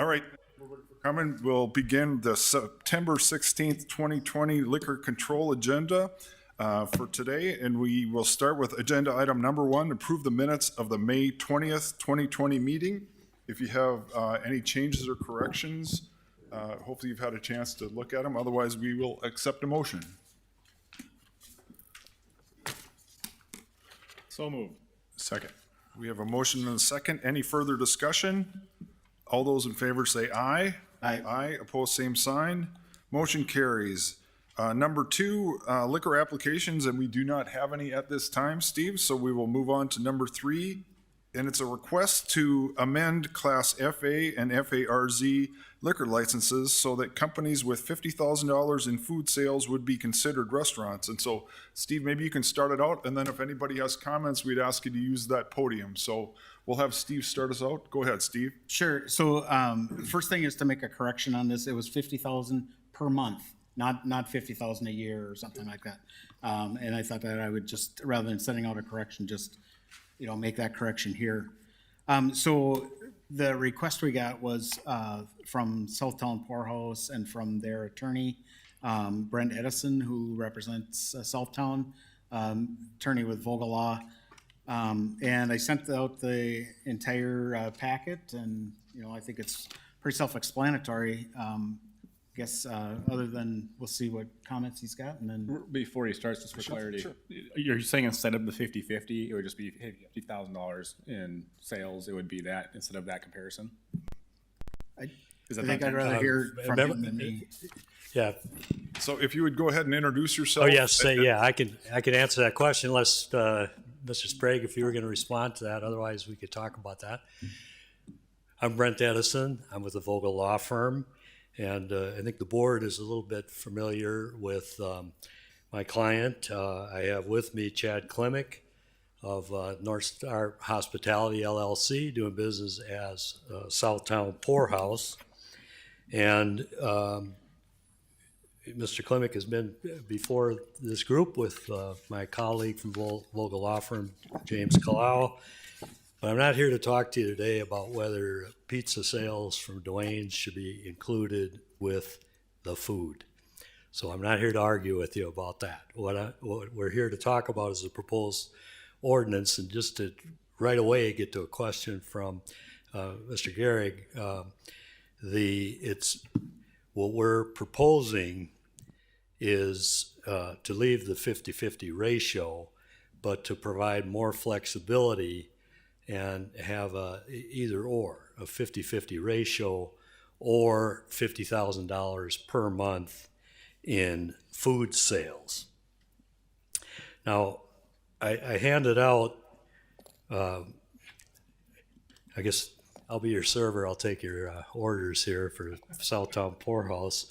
All right, coming, we'll begin the September 16th, 2020 liquor control agenda for today. And we will start with agenda item number 1, approve the minutes of the May 20th, 2020 meeting. If you have any changes or corrections, hopefully you've had a chance to look at them. Otherwise, we will accept a motion. So moved. Second. We have a motion and a second. Any further discussion? All those in favor say aye. Aye. Aye, opposed, same sign. Motion carries. Number 2, liquor applications, and we do not have any at this time, Steve, so we will move on to number 3. And it's a request to amend Class FA and FARZ liquor licenses so that companies with $50,000 in food sales would be considered restaurants. And so, Steve, maybe you can start it out, and then if anybody has comments, we'd ask you to use that podium. So we'll have Steve start us out. Go ahead, Steve. Sure. So first thing is to make a correction on this. It was 50,000 per month, not 50,000 a year or something like that. And I thought that I would just, rather than sending out a correction, just make that correction here. So the request we got was from Southtown Poorhouse and from their attorney, Brent Edison, who represents Southtown, attorney with Vogel Law. And I sent out the entire packet, and I think it's pretty self-explanatory. I guess other than we'll see what comments he's got, and then Before he starts, just for clarity, sure. you're saying instead of the 50-50, it would just be $50,000 in sales. It would be that instead of that comparison. I Is that think I'd rather hear from him than me. Yeah. So if you would go ahead and introduce yourself. Oh, yes. I can answer that question unless Mr. Sprague, if you were going to respond to that. Otherwise, we could talk about that. I'm Brent Edison. I'm with the Vogel Law Firm. And I think the board is a little bit familiar with my client. I have with me Chad Klimick of North Star Hospitality, LLC, doing business as Southtown Poorhouse. And Mr. Klimick has been before this group with my colleague from Vogel Law Firm, James Kalau. But I'm not here to talk to you today about whether pizza sales from Dwayne's should be included with the food. So I'm not here to argue with you about that. What we're here to talk about is the proposed ordinance, and just to right away get to a question from Mr. Gehrig. What we're proposing is to leave the 50-50 ratio, but to provide more flexibility and have either or, a 50-50 ratio or $50,000 per month in food sales. Now, I handed out, I guess I'll be your server, I'll take your orders here for Southtown Poorhouse.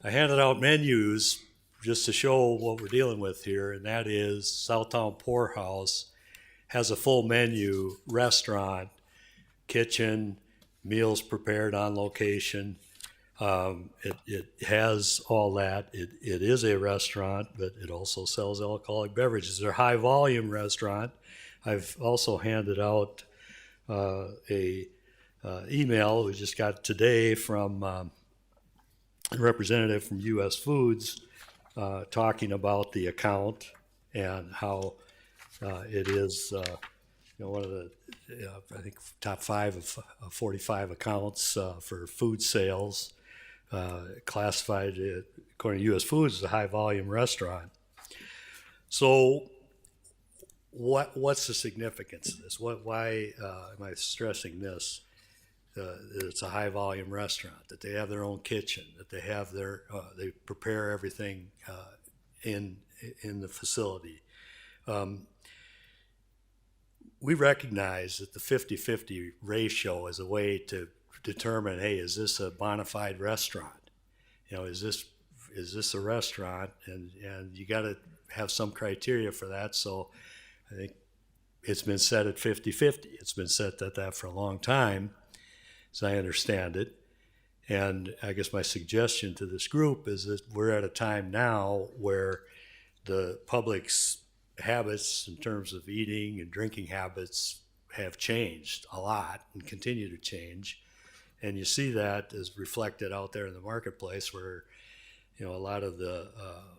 I handed out menus just to show what we're dealing with here, and that is Southtown Poorhouse has a full menu, restaurant, kitchen, meals prepared on location. It has all that. It is a restaurant, but it also sells alcoholic beverages. They're a high volume restaurant. I've also handed out a email we just got today from a representative from U.S. Foods talking about the account and how it is one of the I think top 5 of 45 accounts for food sales, classified according to U.S. Foods as a high volume restaurant. So what's the significance of this? Why am I stressing this? That it's a high volume restaurant, that they have their own kitchen, that they have they prepare everything in the facility. We recognize that the 50-50 ratio is a way to determine, hey, is this a bona fide restaurant? Is this a restaurant? And you got to have some criteria for that. So I think it's been set at 50-50. It's been set at that for a long time, as I understand it. And I guess my suggestion to this group is that we're at a time now where the public's habits in terms of eating and drinking habits have changed a lot and continue to change. And you see that is reflected out there in the marketplace where, a lot of the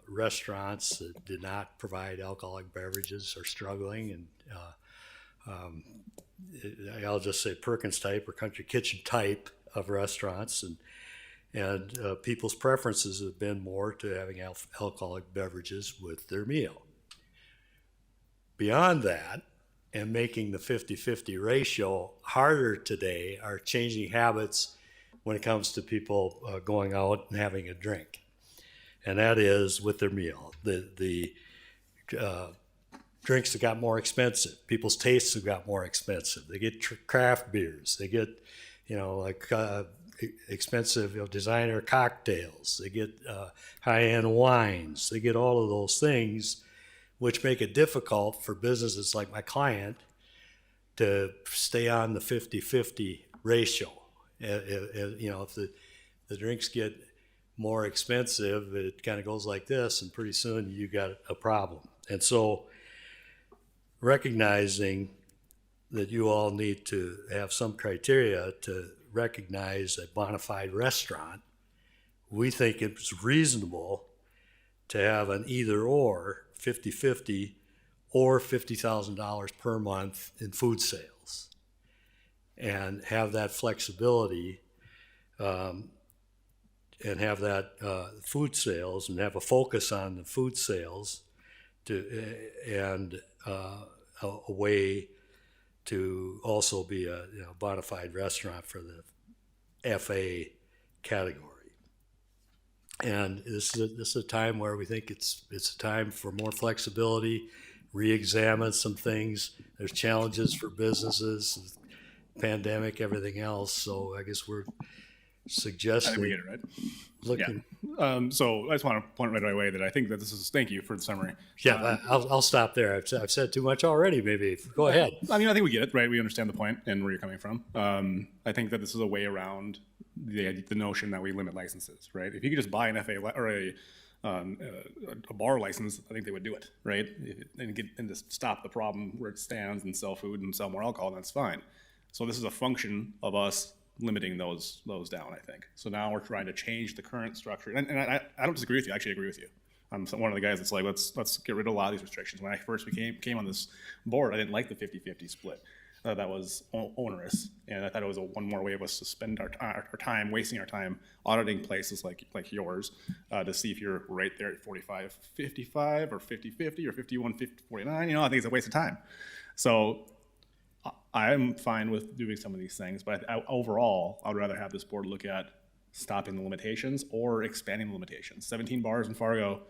restaurants that did not provide alcoholic beverages are struggling. And I'll just say Perkins type or country kitchen type of restaurants. And people's preferences have been more to having alcoholic beverages with their meal. Beyond that, and making the 50-50 ratio harder today are changing habits when it comes to people going out and having a drink. And that is with their meal. The drinks have got more expensive. People's tastes have got more expensive. They get craft beers. They get, expensive designer cocktails. They get high-end wines. They get all of those things, which make it difficult for businesses like my client to stay on the 50-50 ratio. If the drinks get more expensive, it kind of goes like this, and pretty soon you got a problem. And so recognizing that you all need to have some criteria to recognize a bona fide restaurant, we think it's reasonable to have an either or 50-50 or $50,000 per month in food sales and have that flexibility and have that food sales and have a focus on the food sales and a way to also be a bona fide restaurant for the FA category. And this is a time where we think it's a time for more flexibility, re-examine some things. There's challenges for businesses, pandemic, everything else. So I guess we're suggesting. I think we get it right. Looking. Yeah. So I just want to point right away that I think that thank you for the summary. Yeah, I'll stop there. I've said too much already, maybe. Go ahead. I mean, I think we get it, right? We understand the point and where you're coming from. I think that this is a way around the notion that we limit licenses, right? If you could just buy an FA or a bar license, I think they would do it, right? And just stop the problem where it stands and sell food and sell more alcohol, that's fine. So this is a function of us limiting those down, I think. So now we're trying to change the current structure. And I don't disagree with you. I actually agree with you. I'm one of the guys that's like, let's get rid of a lot of these restrictions. When I first came on this board, I didn't like the 50-50 split. That was onerous, and I thought it was one more way of us to spend our time, wasting our time auditing places like yours to see if you're right there at 45-55 or 50-50 or 51-49. I think it's a waste of time. So I'm fine with doing some of these things, but overall, I would rather have this board look at stopping the limitations or expanding the limitations. 17 bars in Fargo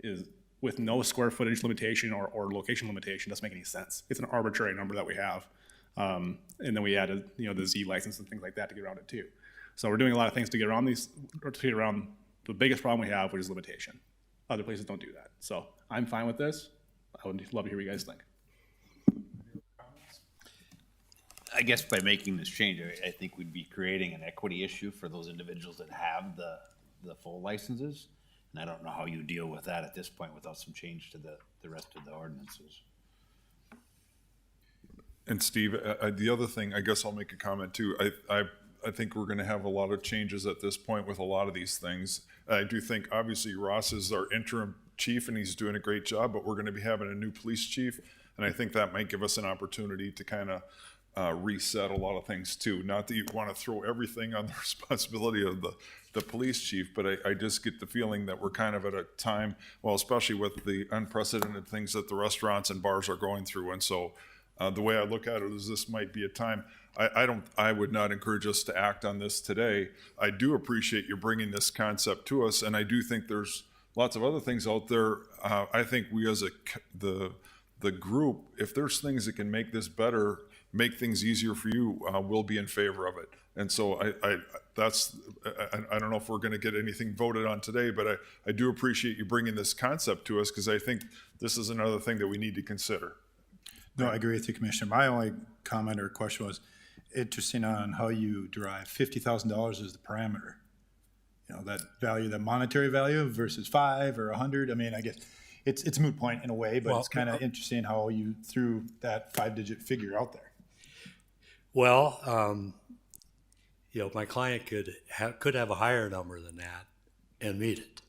is with no square footage limitation or location limitation doesn't make any sense. It's an arbitrary number that we have. And then we added, the Z license and things like that to get around it too. So we're doing a lot of things to get around the biggest problem we have, which is limitation. Other places don't do that. So I'm fine with this. I would love to hear what you guys think. I guess by making this change, I think we'd be creating an equity issue for those individuals that have the full licenses. And I don't know how you deal with that at this point without some change to the rest of the ordinances. And Steve, the other thing, I guess I'll make a comment too. I think we're going to have a lot of changes at this point with a lot of these things. I do think obviously Ross is our interim chief and he's doing a great job, but we're going to be having a new police chief. And I think that might give us an opportunity to kind of reset a lot of things too. Not that you want to throw everything on the responsibility of the police chief, but I just get the feeling that we're kind of at a time, well, especially with the unprecedented things that the restaurants and bars are going through. And so the way I look at it is this might be a time, I would not encourage us to act on this today. I do appreciate you bringing this concept to us, and I do think there's lots of other things out there. I think we as the group, if there's things that can make this better, make things easier for you, we'll be in favor of it. And so I don't know if we're going to get anything voted on today, but I do appreciate you bringing this concept to us because I think this is another thing that we need to consider. No, I agree with you, Commissioner. My only comment or question was interesting on how you derive $50,000 as the parameter. That value, the monetary value versus 5 or 100. I mean, I guess it's a moot point in a way, but it's kind of interesting how you threw that 5-digit figure out there. Well, you know, my client could have a higher number than that and meet it.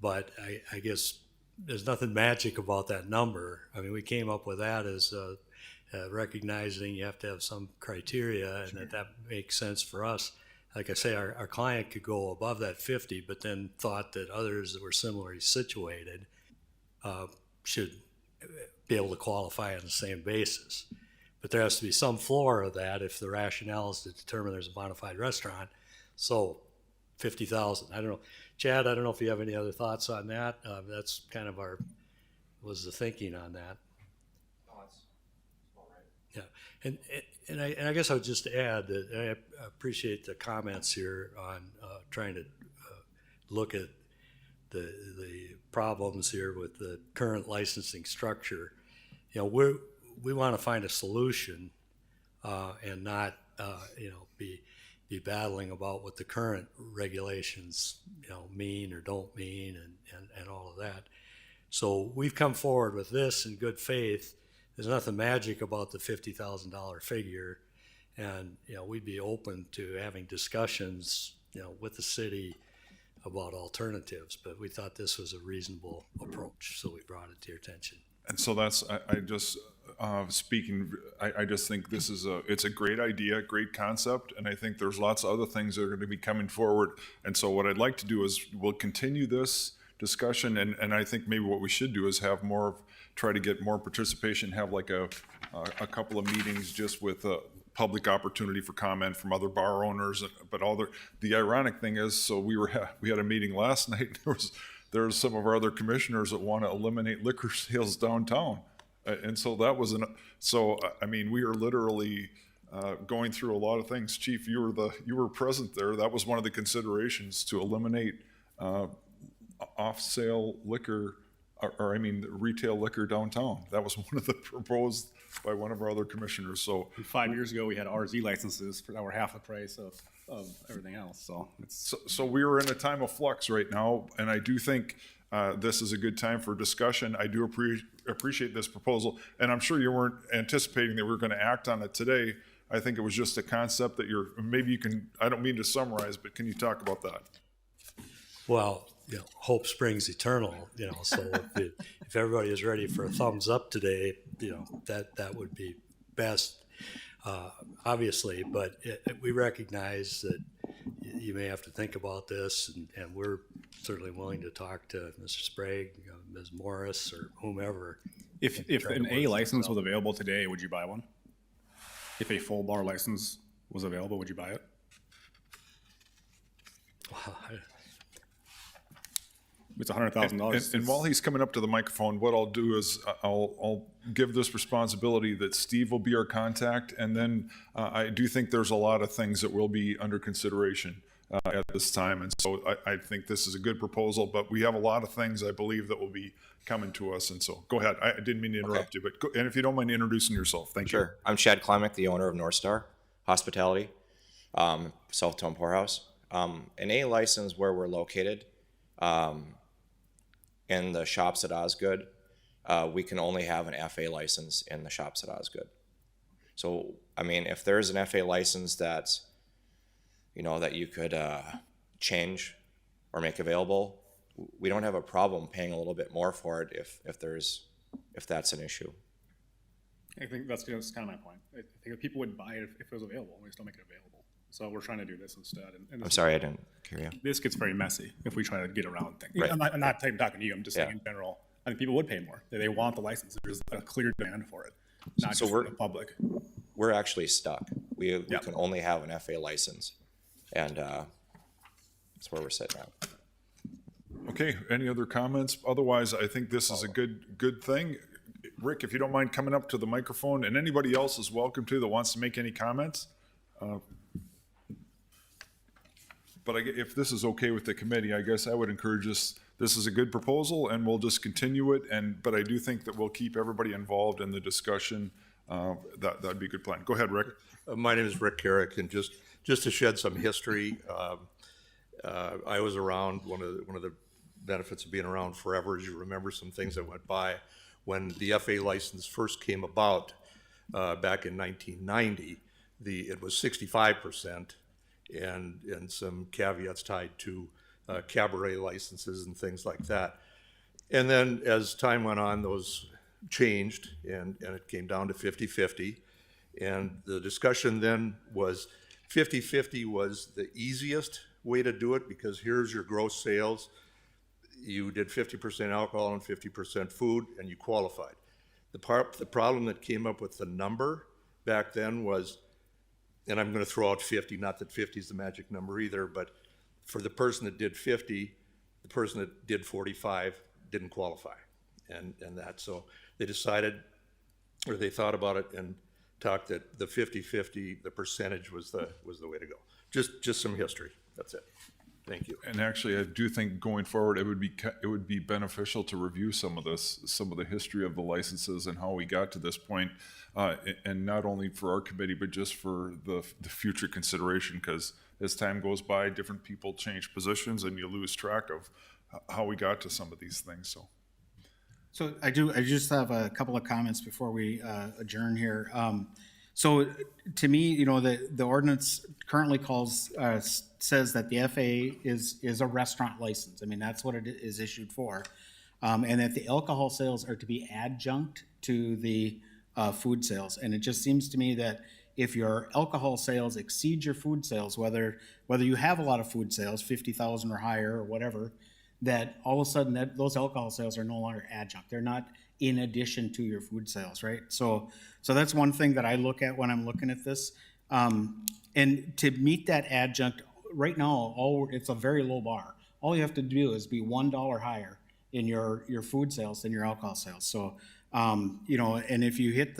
But I guess there's nothing magic about that number. I mean, we came up with that as recognizing you have to have some criteria, and that makes sense for us. Like I say, our client could go above that 50, but then thought that others that were similarly situated should be able to qualify on the same basis. But there has to be some floor of that if the rationale is to determine there's a bona fide restaurant. So 50,000, I don't know. Chad, I don't know if you have any other thoughts on that. That's kind of was the thinking on that. Yeah, and I guess I would just add that I appreciate the comments here on trying to look at the problems here with the current licensing structure. You know, we want to find a solution and not be battling about what the current regulations mean or don't mean and all of that. So we've come forward with this in good faith. There's nothing magic about the $50,000 figure, and we'd be open to having discussions with the city about alternatives, but we thought this was a reasonable approach, so we brought it to your attention. And so that's, I just, speaking, I just think this is it's a great idea, great concept, and I think there's lots of other things that are going to be coming forward. And so what I'd like to do is we'll continue this discussion, and I think maybe what we should do is have try to get more participation, have like a couple of meetings just with public opportunity for comment from other bar owners. But the ironic thing is, so we had a meeting last night. There's some of our other commissioners that want to eliminate liquor sales downtown. And so that was I mean, we are literally going through a lot of things. Chief, you were present there. That was one of the considerations, to eliminate off-sale liquor, or I mean, retail liquor downtown. That was one of the proposed by one of our other commissioners. So 5 years ago, we had RZ licenses that were half the price of everything else. So it's So we are in a time of flux right now, and I do think this is a good time for discussion. I do appreciate this proposal, and I'm sure you weren't anticipating that we were going to act on it today. I think it was just a concept that maybe you can, I don't mean to summarize, but can you talk about that? Well, hope springs eternal, so if everybody is ready for a thumbs up today, that would be best, obviously, but we recognize that you may have to think about this, and we're certainly willing to talk to Mr. Sprague, Ms. Morris, or whomever. if an A license was available today, would you buy one? If a full bar license was available, would you buy it? It's $100,000. And while he's coming up to the microphone, what I'll do is I'll give this responsibility that Steve will be our contact, and then I do think there's a lot of things that will be under consideration at this time, and so I think this is a good proposal, but we have a lot of things, I believe, that will be coming to us, and so go ahead. I didn't mean to interrupt you, but and if you don't mind introducing yourself, thank you. Sure. I'm Chad Klimek, the owner of North Star Hospitality, South Tone Poorhouse. An A license where we're located, in the shops at Osgood, we can only have an FA license in the shops at Osgood. So, I mean, if there's an FA license that's, that you could change or make available, we don't have a problem paying a little bit more for it if that's an issue. I think that's just kind of my point. I think that people would buy it if it was available, and we still make it available. So we're trying to do this instead. And I'm sorry, I didn't hear you. This gets very messy if we try to get around things. Right. I'm not talking to you. I'm just saying in general. I think people would pay more. They want the license. There's a clear demand for it, not So just for the public. We're actually stuck. We can only have an FA license, and that's where we're sitting at. Okay, any other comments? Otherwise, I think this is a good thing. Rick, if you don't mind coming up to the microphone, and anybody else is welcome to that wants to make any comments. But if this is okay with the committee, I guess I would encourage this. This is a good proposal, and we'll just continue it. But I do think that we'll keep everybody involved in the discussion. That'd be a good plan. Go ahead, Rick. My name is Rick Carrick, and just to shed some history, I was around. One of the benefits of being around forever is you remember some things that went by. When the FA license first came about back in 1990, it was 65%. and some caveats tied to cabaret licenses and things like that. And then as time went on, those changed and it came down to 50-50. And the discussion then was 50-50 was the easiest way to do it because here's your gross sales. You did 50% alcohol and 50% food and you qualified. The problem that came up with the number back then was, and I'm going to throw out 50, not that 50 is the magic number either, but for the person that did 50, the person that did 45 didn't qualify. And that, so they decided, or they thought about it and talked that the 50-50, the percentage was the way to go. Just some history. That's it. Thank you. And actually, I do think going forward, it would be beneficial to review some of the history of the licenses and how we got to this point, and not only for our committee, but just for the future consideration, because as time goes by, different people change positions and you lose track of how we got to some of these things, So I just have a couple of comments before we adjourn here. So to me, the ordinance currently says that the FA is a restaurant license. I mean, that's what it is issued for. And that the alcohol sales are to be adjunct to the food sales. And it just seems to me that if your alcohol sales exceed your food sales, whether you have a lot of food sales, 50,000 or higher or whatever, that all of a sudden those alcohol sales are no longer adjunct. They're not in addition to your food sales, right? So that's one thing that I look at when I'm looking at this. And to meet that adjunct, right now, it's a very low bar. All you have to do is be $1 higher in your food sales than your alcohol sales. So, and if you did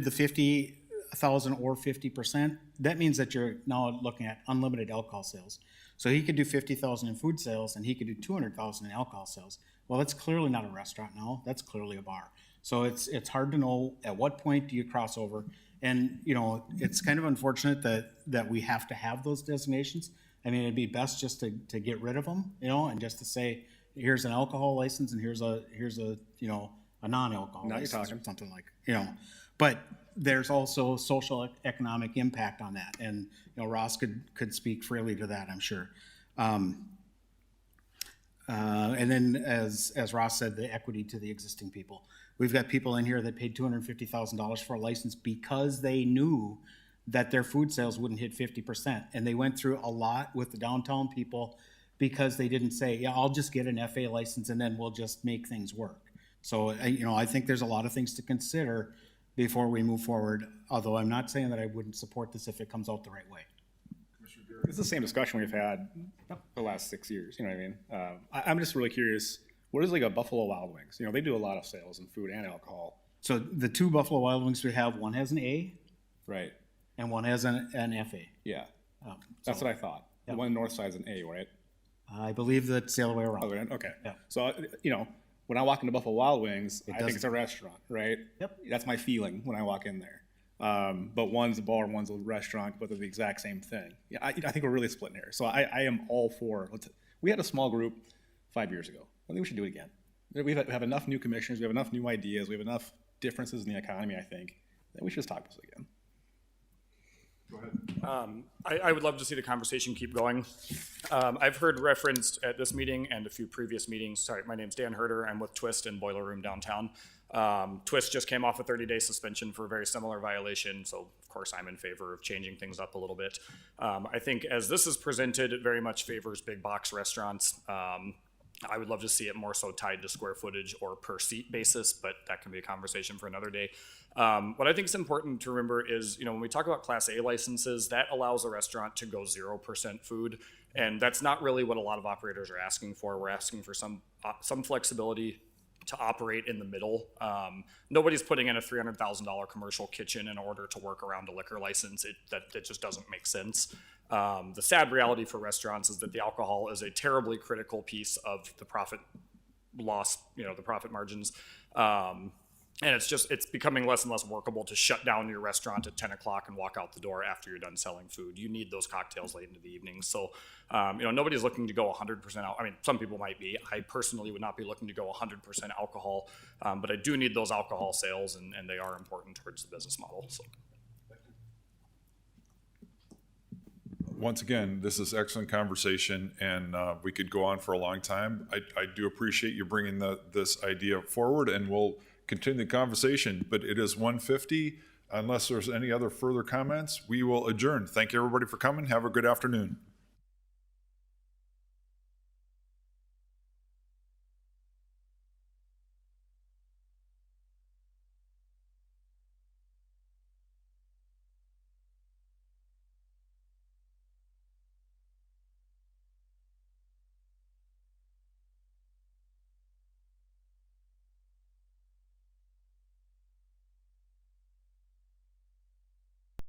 the 50,000 or 50%, that means that you're now looking at unlimited alcohol sales. So he could do 50,000 in food sales and he could do 200,000 in alcohol sales. Well, that's clearly not a restaurant now. That's clearly a bar. So it's hard to know at what point do you cross over. And, it's kind of unfortunate that we have to have those designations. I mean, it'd be best just to get rid of them, and just to say, here's an alcohol license and here's a non-alcohol Now you're license talking. or something like, but there's also social economic impact on that. And, Ross could speak freely to that, I'm sure. And then as Ross said, the equity to the existing people. We've got people in here that paid $250,000 for a license because they knew that their food sales wouldn't hit 50%. And they went through a lot with the downtown people because they didn't say, yeah, I'll just get an FA license and then we'll just make things work. So, I think there's a lot of things to consider before we move forward, although I'm not saying that I wouldn't support this if it comes out the right way. It's the same discussion we've had the last 6 years. You know what I mean? I'm just really curious. What is like a Buffalo Wild Wings? They do a lot of sales in food and alcohol. So the two Buffalo Wild Wings we have, one has an A Right. and one has an FA. Yeah. That's what I thought. The one north side is an A, right? I believe that's the other way around. Okay. Yeah. So, when I walk into Buffalo Wild Wings, I think it's a restaurant, right? Yep. That's my feeling when I walk in there. But one's a bar, one's a restaurant, but they're the exact same thing. Yeah, I think we're really splitting here. So I am all for. We had a small group 5 years ago. I think we should do it again. We have enough new commissioners. We have enough new ideas. We have enough differences in the economy. I think that we should just talk about this again. I would love to see the conversation keep going. I've heard referenced at this meeting and a few previous meetings. Sorry, my name's Dan Herder. I'm with Twist in Boiler Room downtown. Twist just came off a 30-day suspension for a very similar violation, so of course I'm in favor of changing things up a little bit. I think as this is presented, it very much favors big box restaurants. I would love to see it more so tied to square footage or per seat basis, but that can be a conversation for another day. What I think is important to remember is, when we talk about Class A licenses, that allows a restaurant to go 0% food, and that's not really what a lot of operators are asking for. We're asking for some flexibility to operate in the middle. Nobody's putting in a $300,000 commercial kitchen in order to work around a liquor license. That just doesn't make sense. The sad reality for restaurants is that the alcohol is a terribly critical piece of the profit loss, the profit margins. And it's becoming less and less workable to shut down your restaurant at 10 o'clock and walk out the door after you're done selling food. You need those cocktails late into the evening. So, nobody's looking to go 100% out. I mean, some people might be. I personally would not be looking to go 100% alcohol, but I do need those alcohol sales, and they are important towards the business model. So. once again, this is excellent conversation, and we could go on for a long time. I do appreciate you bringing this idea forward, and we'll continue the conversation, but it is 1:50. Unless there's any other further comments, we will adjourn. Thank you, everybody, for coming. Have a good afternoon.